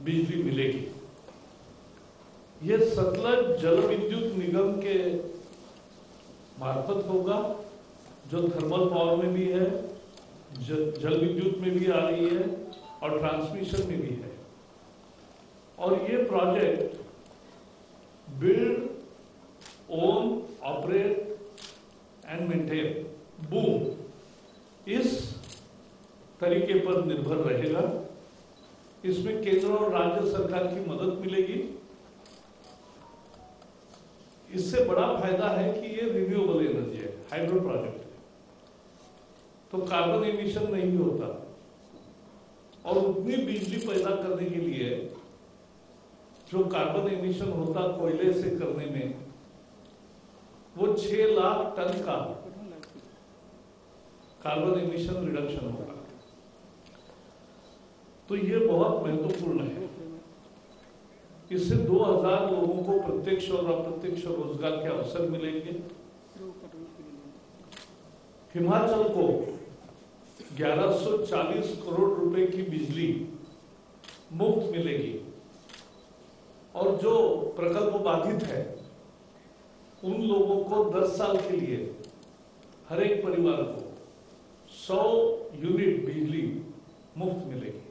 बिजली मिलेगी। ये सतलज जल विद्युत निगम के मार्फत होगा, जो थर्मल पावर में भी है, जल विद्युत में भी आ रही है और ट्रांसमिशन में भी है। और ये project build, own, operate and maintain, boom, इस तरीके पर निर्भर रहेगा। इसमें केंद्र और राज्य सरकार की मदद मिलेगी। इससे बड़ा फायदा है कि ये रिन्यूएबल एनर्जी है, हाइड्रो प्रोजेक्ट है, तो कार्बन एमिशन नहीं होता और उतनी बिजली पैदा करने के लिए जो कार्बन एमिशन होता कोयले से करने में, वो 6 लाख टन का कार्बन एमिशन रिडक्शन होगा। तो ये बहुत महत्वपूर्ण है। इससे 2000 लोगों को प्रत्यक्ष और अप्रत्यक्ष रोजगार के अवसर मिलेंगे। हिमाचल को 1140 करोड़ रुपए की बिजली मुफ्त मिलेगी और जो प्रकल्प बाधित है उन लोगों को 10 साल के लिए हर एक परिवार को 100 यूनिट बिजली मुफ्त मिलेगी।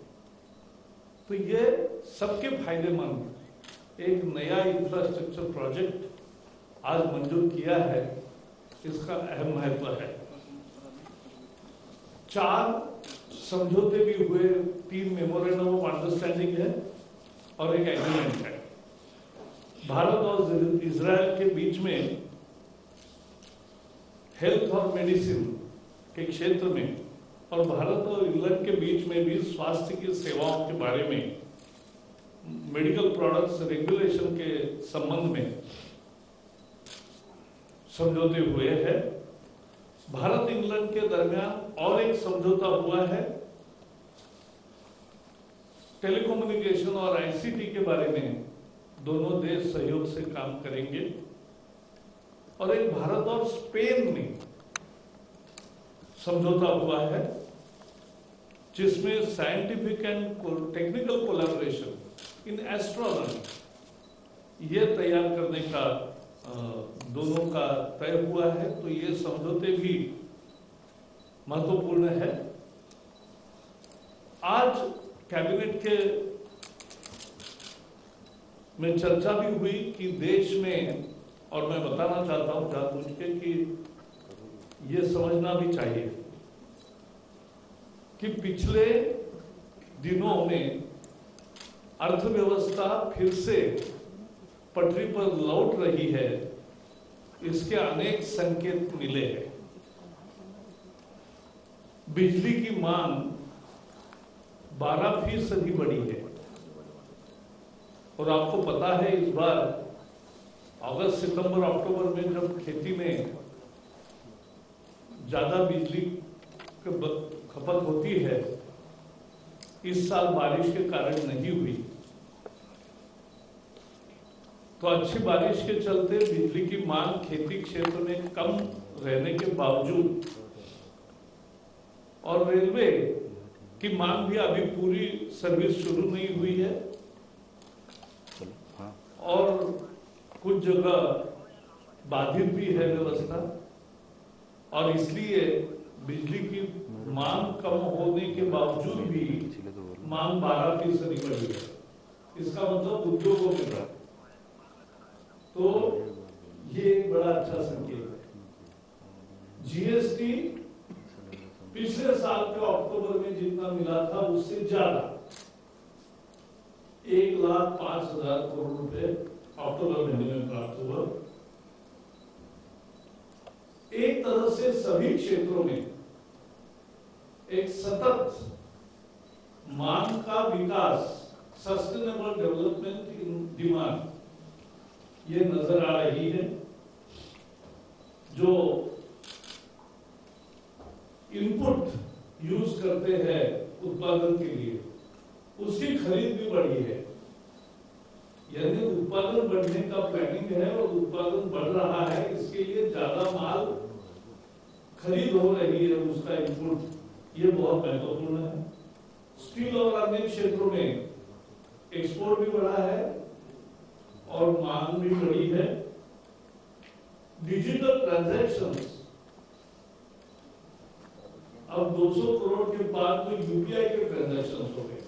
तो ये सबके फायदेमंद एक नया इंफ्रास्ट्रक्चर प्रोजेक्ट आज मंजूर किया है, इसका अहम महत्व है। 4 समझौते भी हुए, 3 मेमोरेंडम ऑफ अंडरस्टैंडिंग है और एक एग्रीमेंट है। भारत और इजराइल के बीच में हेल्थ और मेडिसिन के क्षेत्र में और भारत और इंग्लैंड के बीच में भी स्वास्थ्य की सेवाओं के बारे में, मेडिकल प्रोडक्ट्स रेगुलेशन के संबंध में समझौते हुए हैं। भारत इंग्लैंड के दरमियान और एक समझौता हुआ है टेलीकम्युनिकेशन और आईसीटी के बारे में, दोनों देश सहयोग से काम करेंगे। और एक भारत और स्पेन में समझौता हुआ है जिसमें scientific and technical collaboration in astronomy ये तैयार करने का दोनों का तय हुआ है। तो ये समझौते भी महत्वपूर्ण है। आज कैबिनेट के में चर्चा भी हुई कि देश में, और मैं बताना चाहता हूं जानबूझ के कि ये समझना भी चाहिए कि पिछले दिनों में अर्थव्यवस्था फिर से पटरी पर लौट रही है, इसके अनेक संकेत मिले हैं। बिजली की मांग 12% बढ़ी है और आपको पता है इस बार अगस्त, सितंबर, अक्टूबर में जब खेती में ज्यादा बिजली खपत होती है, इस साल बारिश के कारण नहीं हुई। तो अच्छी बारिश के चलते बिजली की मांग खेती क्षेत्र में कम रहने के बावजूद और रेलवे की मांग भी अभी पूरी सर्विस शुरू नहीं हुई है और कुछ जगह बाधित भी है व्यवस्था, और इसलिए बिजली की मांग कम होने के बावजूद भी मांग 12% बढ़ी है। इसका मतलब उद्योगों में था, तो ये एक बड़ा अच्छा संकेत है। जीएसटी पिछले साल के अक्टूबर में जितना मिला था उससे ज्यादा 1,05,000 करोड़ रुपए अक्टूबर महीने में प्राप्त हुआ। एक तरह से सभी क्षेत्रों में एक सतत मांग का विकास, सस्टेनेबल डेवलपमेंट इन डिमांड, ये नजर आ रही है। जो इनपुट यूज करते हैं उत्पादन के लिए, उसकी खरीद भी बढ़ी है, यानी उत्पादन बढ़ने का प्लानिंग है और उत्पादन बढ़ रहा है, इसके लिए ज्यादा माल खरीद हो रही है, उसका इनपुट, ये बहुत महत्वपूर्ण है। स्टील और अन्य क्षेत्रों में एक्सपोर्ट भी बढ़ा है और मांग भी बढ़ी है। डिजिटल ट्रांजैक्शंस अब 200 करोड़ के बाद तो यूपीआई के ट्रांजैक्शंस हो गए।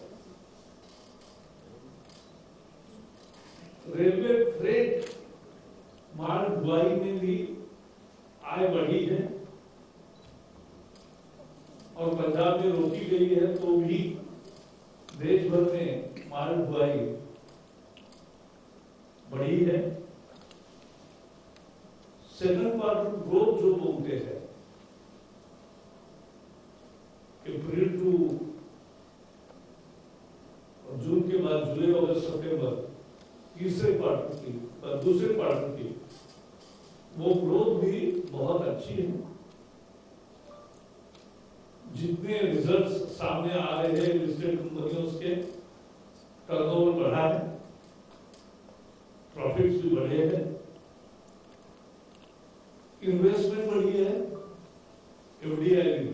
रेलवे फ्रेट माल ढुलाई में भी आय बढ़ी है और पंजाब में रोकी गई है, तो भी देश भर में माल ढुलाई बढ़ी है। सेकंड क्वार्टर ग्रोथ जो बोलते हैं, अप्रैल टू जून के बाद जुलाई अगस्त सितंबर दूसरे क्वार्टर की वो ग्रोथ भी बहुत अच्छी है। जितने रिजल्ट्स सामने आ रहे हैं लिस्टेड कंपनियों के, टर्नओवर बढ़ा है, प्रॉफिट्स भी बढ़े हैं, इन्वेस्टमेंट बढ़ी है, एफडीआई भी।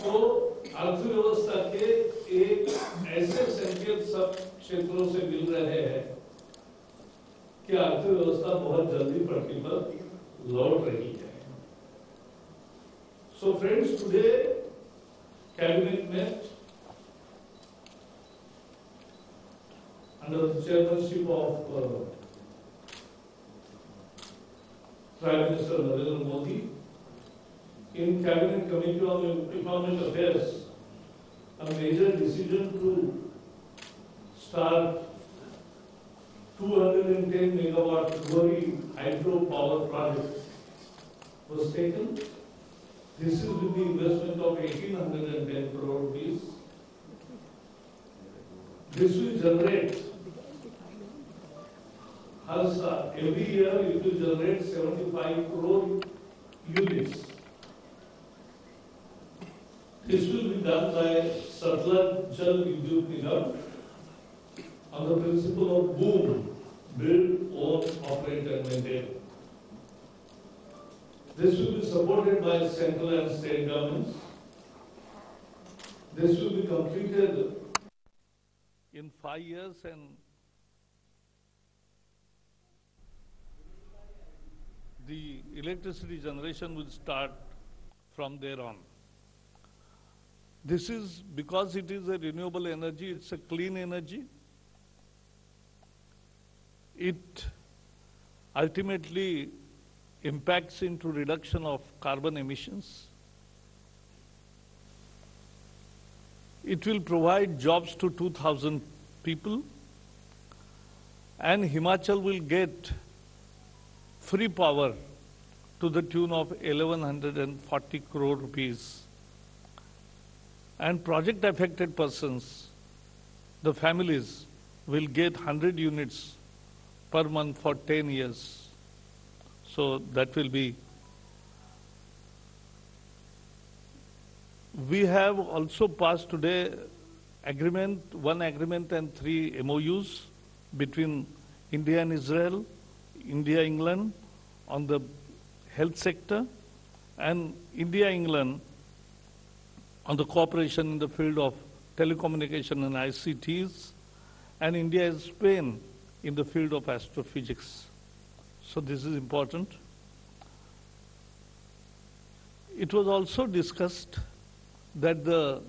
तो अर्थव्यवस्था के एक ऐसे संकेत सब क्षेत्रों से मिल रहे हैं कि अर्थव्यवस्था बहुत जल्दी पटरी पर लौट रही है। So friends, today cabinet met under the chairmanship of Prime Minister Narendra Modi. In Cabinet Committee on Economic Affairs, a major decision to start 210 megawatt Dhuari hydro power project was taken. This is with the investment of 1,810 crore rupees. This will generate, every year it will generate 75 crore units. This will be done by Satluj Jal Vidyut Nigam on the principle of BOOM, build, own, operate and maintain. This will be supported by central and state governments. This will be completed in 5 years and the electricity generation will start from there on. This is because it is a renewable energy, it's a clean energy. It ultimately impacts into reduction of carbon emissions. It will provide jobs to 2,000 people, and Himachal will get free power to the tune of 1,140 crore rupees. And project affected persons, the families, will get 100 units per month for 10 years. So that will be. We have also passed today one agreement and 3 MOUs between India and Israel, India, England on the health sector, and India, England on the cooperation in the field of telecommunication and ICTs, and India and Spain in the field of astrophysics. So this is important. It was also discussed that the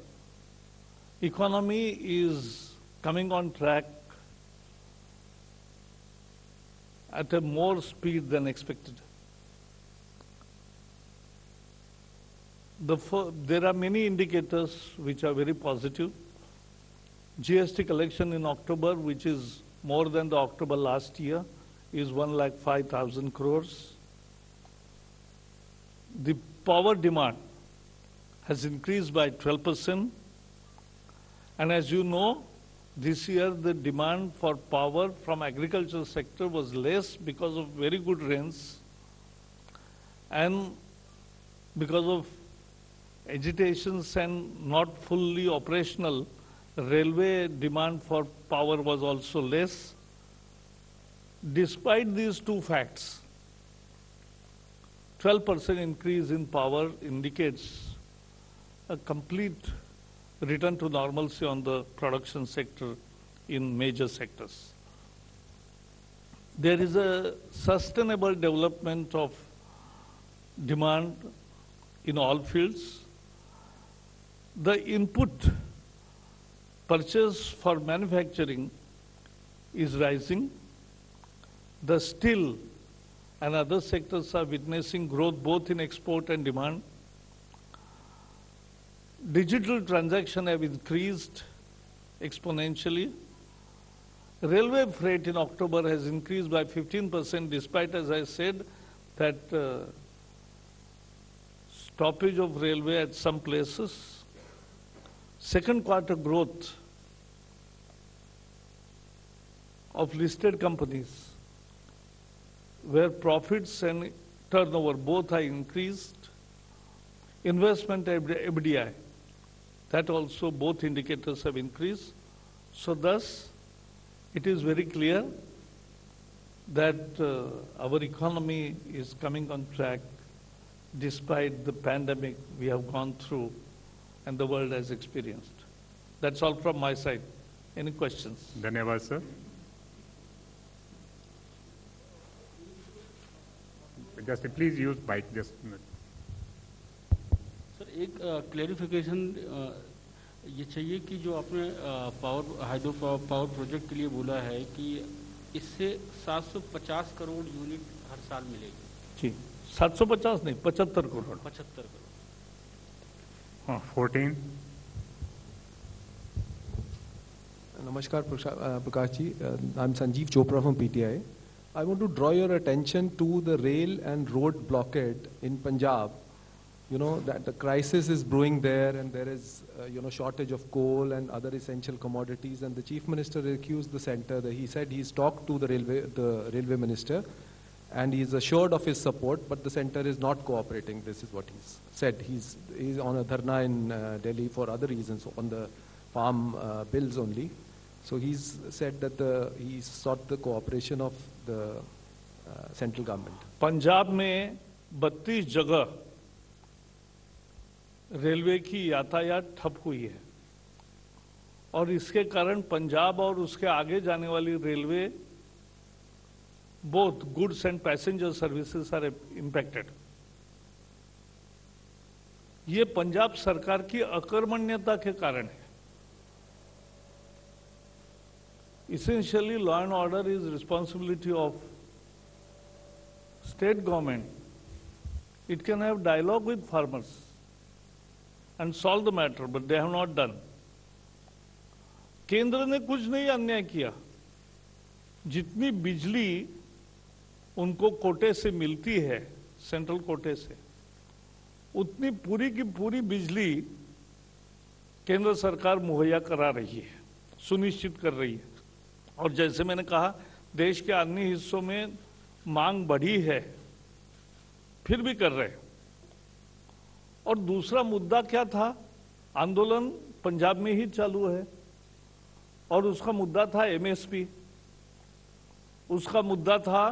economy is coming on track at a more speed than expected. There are many indicators which are very positive. GST collection in October, which is more than the October last year, is 1,05,000 crores. The power demand has increased by 12%. And as you know, this year the demand for power from agricultural sector was less because of very good rains and because of agitations and not fully operational, railway demand for power was also less. Despite these two facts, 12% increase in power indicates a complete return to normalcy on the production sector in major sectors. There is a sustainable development of demand in all fields. The input purchase for manufacturing is rising. The steel and other sectors are witnessing growth both in export and demand. Digital transactions have increased exponentially. Railway freight in October has increased by 15%, despite, as I said, that stoppage of railway at some places. Second quarter growth of listed companies, where profits and turnover both are increased. Investment FDI, that also both indicators have increased. So thus, it is very clear that our economy is coming on track despite the pandemic we have gone through and the world has experienced. That's all from my side. Any questions? धन्यवाद sir. Just please use mic. Just a minute. Sir एक clarification ये चाहिए कि जो आपने hydro power project के लिए बोला है कि इससे 750 करोड़ यूनिट हर साल मिलेगी. जी, 750 नहीं, 75 करोड़. 75 करोड़. हाँ, 14. Namaskar, Prakash ji. I'm Sanjeev Chopra from PTI. I want to draw your attention to the rail and road blockade in Punjab. You know that the crisis is brewing there, and there is shortage of coal and other essential commodities. And the Chief Minister accused the centre that he said he's talked to the railway minister, and he's assured of his support, but the centre is not cooperating. This is what he's said. He's on a dharna in Delhi for other reasons, on the farm bills only. So he's said that he's sought the cooperation of the central government. Punjab में 32 जगह railway की यातायात ठप हुई है और इसके कारण पंजाब और उसके आगे जाने वाली railway both goods and passenger services are impacted. ये पंजाब सरकार की अकर्मण्यता के कारण है. Essentially, law and order is responsibility of state government. It can have dialogue with farmers and solve the matter, but they have not done. केंद्र ने कुछ नहीं अन्याय किया. जितनी बिजली उनको कोटे से मिलती है, सेंट्रल कोटे से, उतनी पूरी की पूरी बिजली केंद्र सरकार मुहैया करा रही है, सुनिश्चित कर रही है. और जैसे मैंने कहा, देश के अन्य हिस्सों में मांग बढ़ी है, फिर भी कर रहे. और दूसरा मुद्दा क्या था? आंदोलन पंजाब में ही चालू है और उसका मुद्दा था एमएसपी, उसका मुद्दा था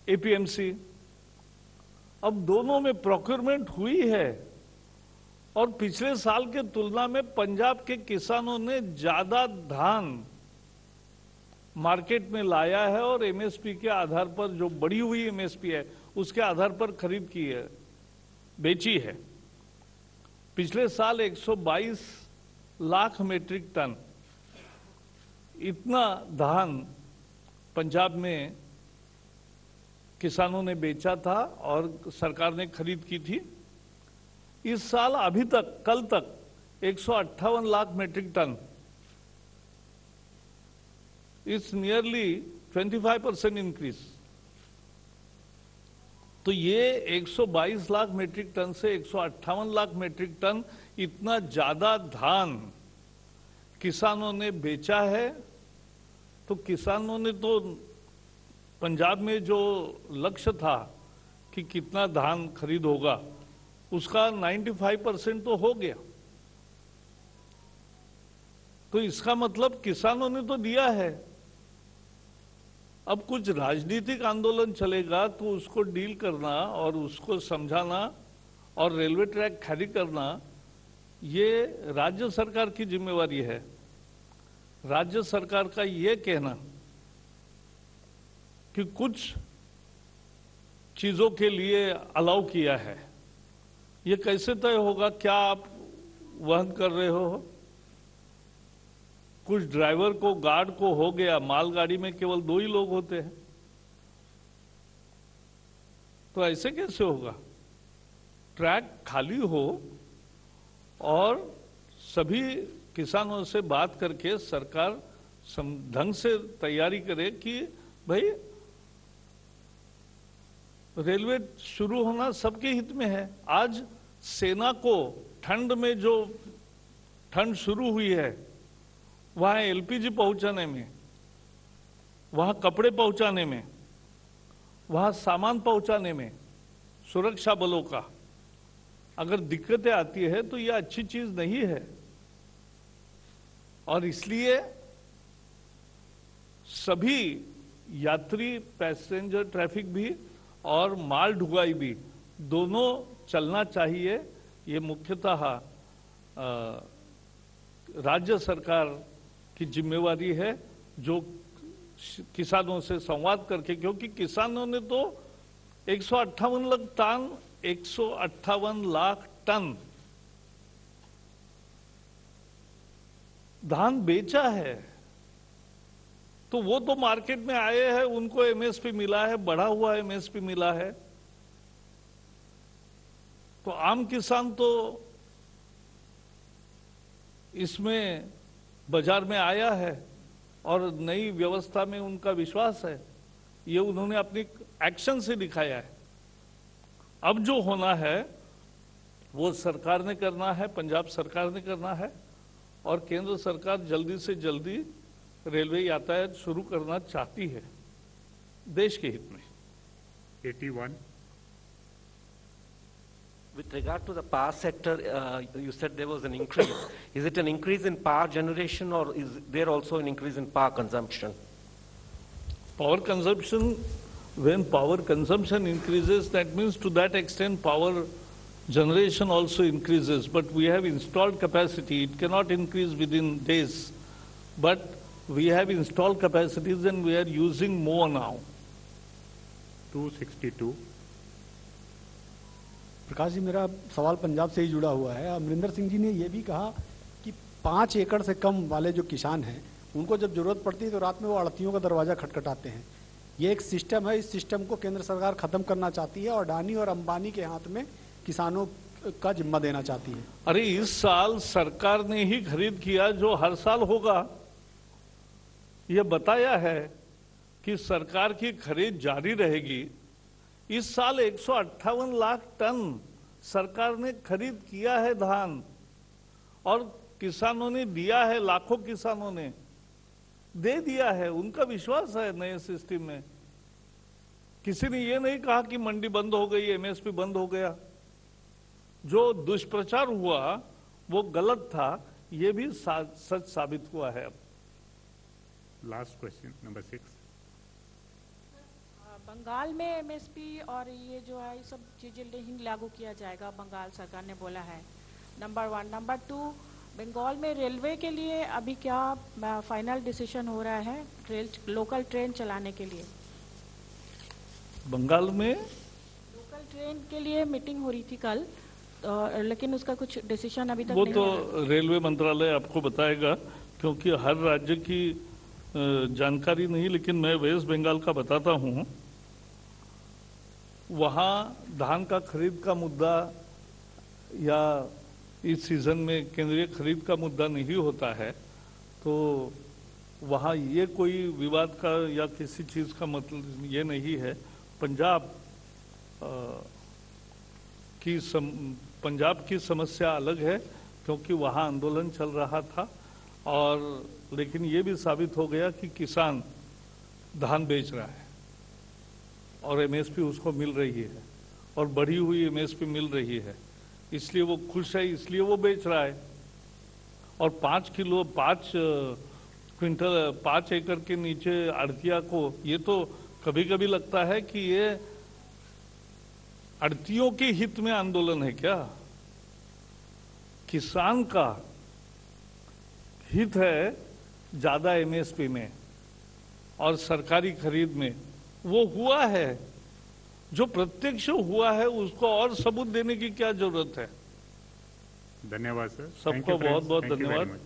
एपीएमसी. अब दोनों में प्रोक्योरमेंट हुई है और पिछले साल के तुलना में पंजाब के किसानों ने ज्यादा धान मार्केट में लाया है और एमएसपी के आधार पर, जो बढ़ी हुई एमएसपी है उसके आधार पर खरीद की है, बेची है. पिछले साल 122 लाख मीट्रिक टन इतना धान पंजाब में किसानों ने बेचा था और सरकार ने खरीद की थी. इस साल अभी तक, कल तक 158 lakh metric tonne. It's nearly 25% increase. तो ये 122 लाख मीट्रिक टन से 158 लाख मीट्रिक टन इतना ज्यादा धान किसानों ने बेचा है. तो किसानों ने तो पंजाब में जो लक्ष्य था कि कितना धान खरीद होगा, उसका 95% तो हो गया. तो इसका मतलब किसानों ने तो दिया है. अब कुछ राजनीतिक आंदोलन चलेगा तो उसको डील करना और उसको समझाना और रेलवे ट्रैक खाली करना ये राज्य सरकार की जिम्मेवारी है। राज्य सरकार का ये कहना कि कुछ चीजों के लिए अलाउ किया है, ये कैसे तय होगा? क्या आप वहन कर रहे हो? कुछ ड्राइवर को, गार्ड को हो गया, मालगाड़ी में केवल 2 ही लोग होते हैं, तो ऐसे कैसे होगा? ट्रैक खाली हो और सभी किसानों से बात करके सरकार ढंग से तैयारी करे कि भाई रेलवे शुरू होना सबके हित में है। आज सेना को ठंड में जो ठंड शुरू हुई है, वहां एलपीजी पहुंचाने में, वहां कपड़े पहुंचाने में, वहां सामान पहुंचाने में सुरक्षा बलों का अगर दिक्कतें आती है तो यह अच्छी चीज नहीं है। और इसलिए सभी यात्री, पैसेंजर ट्रैफिक भी और माल ढुलाई भी दोनों चलना चाहिए। ये मुख्यतः राज्य सरकार की जिम्मेवारी है, जो किसानों से संवाद करके, क्योंकि किसानों ने तो 158 लाख टन धान बेचा है, तो वो तो मार्केट में आए हैं, उनको एमएसपी मिला है, बढ़ा हुआ एमएसपी मिला है। तो आम किसान तो इसमें बाजार में आया है और नई व्यवस्था में उनका विश्वास है, ये उन्होंने अपनी एक्शन से दिखाया है। अब जो होना है वो सरकार ने करना है, पंजाब सरकार ने करना है, और केंद्र सरकार जल्दी से जल्दी रेलवे यातायात शुरू करना चाहती है देश के हित में। 81. With regard to the power sector, you said there was an increase. Is it an increase in power generation, or is there also an increase in power consumption? Power consumption, when power consumption increases, that means to that extent power generation also increases. But we have installed capacity. It cannot increase within days. But we have installed capacities and we are using more now. 262. Prakash ji, मेरा सवाल पंजाब से ही जुड़ा हुआ है। अमरिंदर सिंह जी ने यह भी कहा कि 5 एकड़ से कम वाले जो किसान हैं, उनको जब जरूरत पड़ती है तो रात में वो आड़तियों का दरवाजा खटखटाते हैं। ये एक सिस्टम है, इस सिस्टम को केंद्र सरकार खत्म करना चाहती है और अडानी और अंबानी के हाथ में किसानों का जिम्मा देना चाहती है। अरे इस साल सरकार ने ही खरीद किया जो हर साल होगा। यह बताया है कि सरकार की खरीद जारी रहेगी। इस साल 158 लाख टन सरकार ने खरीद किया है धान, और किसानों ने दिया है, लाखों किसानों ने दे दिया है। उनका विश्वास है नए सिस्टम में। किसी ने ये नहीं कहा कि मंडी बंद हो गई, एमएसपी बंद हो गया। जो दुष्प्रचार हुआ वो गलत था, ये भी सच साबित हुआ है। अब Last question, number 6. बंगाल में एमएसपी और ये जो है सब चीजें नहीं लागू किया जाएगा, बंगाल सरकार ने बोला है। नंबर 1। नंबर 2, बंगाल में रेलवे के लिए अभी क्या फाइनल डिसीजन हो रहा है लोकल ट्रेन चलाने के लिए? बंगाल में लोकल ट्रेन के लिए मीटिंग हो रही थी कल, तो लेकिन उसका कुछ डिसीजन अभी तक वो नहीं तो आया। रेलवे मंत्रालय आपको बताएगा, क्योंकि हर राज्य की जानकारी नहीं, लेकिन मैं वेस्ट बंगाल का बताता हूँ। वहाँ धान का खरीद का मुद्दा या इस सीजन में केंद्रीय खरीद का मुद्दा नहीं होता है, तो वहाँ ये कोई विवाद का या किसी चीज़ का मतलब ये नहीं है। पंजाब की समस्या अलग है, क्योंकि वहाँ आंदोलन चल रहा था, और लेकिन ये भी साबित हो गया कि किसान धान बेच रहा है और एमएसपी उसको मिल रही है, और बढ़ी हुई एमएसपी मिल रही है, इसलिए वो खुश है, इसलिए वो बेच रहा है। और 5 क्विंटल 5 एकड़ के नीचे आड़तिया को, ये तो कभी कभी लगता है कि ये आड़तियों के हित में आंदोलन है क्या? किसान का हित है ज्यादा एमएसपी में और सरकारी खरीद में। वो हुआ है, जो प्रत्यक्ष हुआ है उसको और सबूत देने की क्या जरूरत है? धन्यवाद सर। सबको बहुत बहुत धन्यवाद।